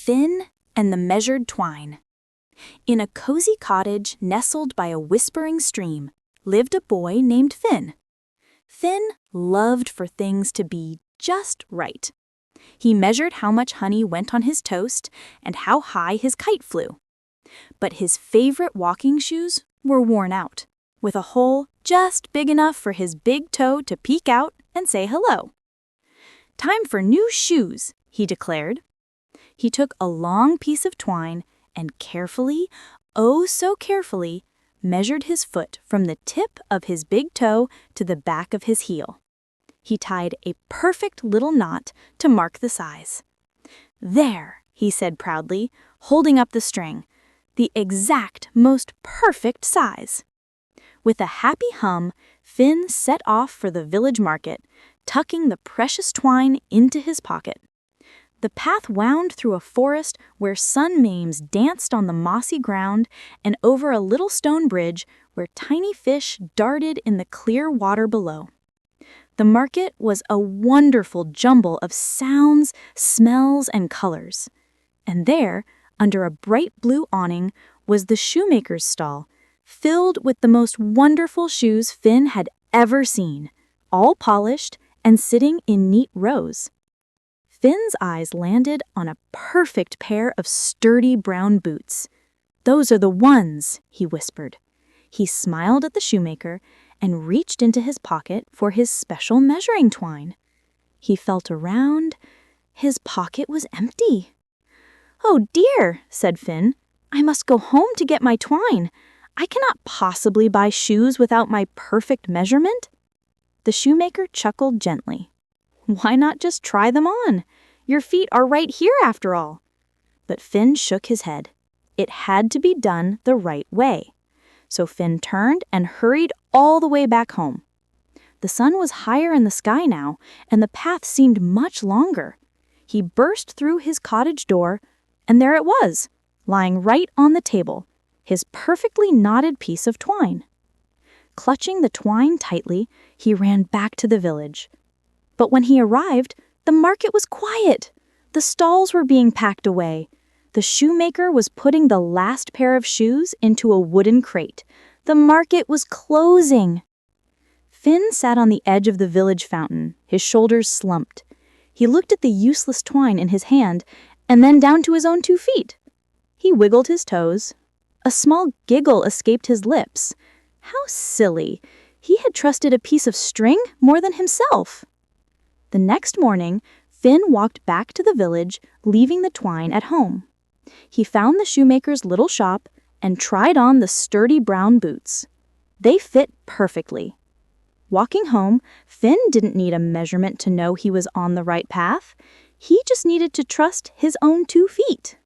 Finn and the Measured Twine. In a cozy cottage nestled by a whispering stream lived a boy named Finn. Finn loved for things to be just right. He measured how much honey went on his toast and how high his kite flew. But his favorite walking shoes were worn out, with a hole just big enough for his big toe to peek out and say hello. "Time for new shoes," he declared. He took a long piece of twine and carefully, oh so carefully, measured his foot from the tip of his big toe to the back of his heel. He tied a perfect little knot to mark the size. "There," he said proudly, holding up the string, "the exact, most perfect size." With a happy hum, Finn set off for the village market, tucking the precious twine into his pocket. The path wound through a forest where sunbeams danced on the mossy ground and over a little stone bridge where tiny fish darted in the clear water below. The market was a wonderful jumble of sounds, smells, and colors. And there, under a bright blue awning, was the shoemaker's stall, filled with the most wonderful shoes Finn had ever seen, all polished and sitting in neat rows. Finn's eyes landed on a perfect pair of sturdy brown boots. "Those are the ones," he whispered. He smiled at the shoemaker and reached into his pocket for his special measuring twine. He felt around. His pocket was empty. "Oh dear," said Finn. "I must go home to get my twine. I cannot possibly buy shoes without my perfect measurement." The shoemaker chuckled gently. "Why not just try them on? Your feet are right here after all." But Finn shook his head. It had to be done the right way. So Finn turned and hurried all the way back home. The sun was higher in the sky now, and the path seemed much longer. He burst through his cottage door, and there it was, lying right on the table, his perfectly knotted piece of twine. Clutching the twine tightly, he ran back to the village. But when he arrived, the market was quiet. The stalls were being packed away. The shoemaker was putting the last pair of shoes into a wooden crate. The market was closing. Finn sat on the edge of the village fountain, his shoulders slumped. He looked at the useless twine in his hand and then down to his own 2 feet. He wiggled his toes. A small giggle escaped his lips. How silly! He had trusted a piece of string more than himself. The next morning, Finn walked back to the village, leaving the twine at home. He found the shoemaker's little shop and tried on the sturdy brown boots. They fit perfectly. Walking home, Finn didn't need a measurement to know he was on the right path. He just needed to trust his own 2 feet.